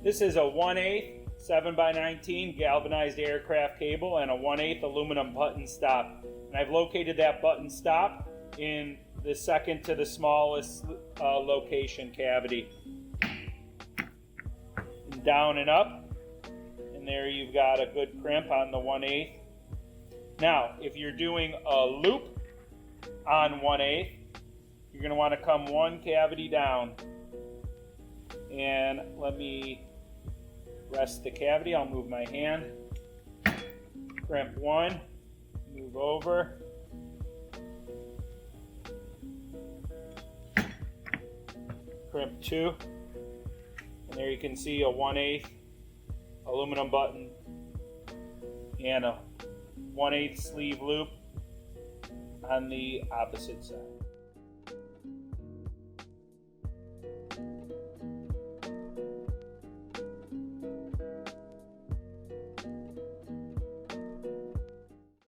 This is a 1/8 7x19 galvanized aircraft cable and a 1/8 aluminum button stop. And I've located that button stop in the second to the smallest location cavity. And down and up, and there you've got a good crimp on the 1/8. Now, if you're doing a loop on 1/8, you're going to want to come one cavity down. And let me rest the cavity. I'll move my hand. Crimp one, move over. Crimp two. And there you can see a 1/8 aluminum button and a 1/8 sleeve loop on the opposite side.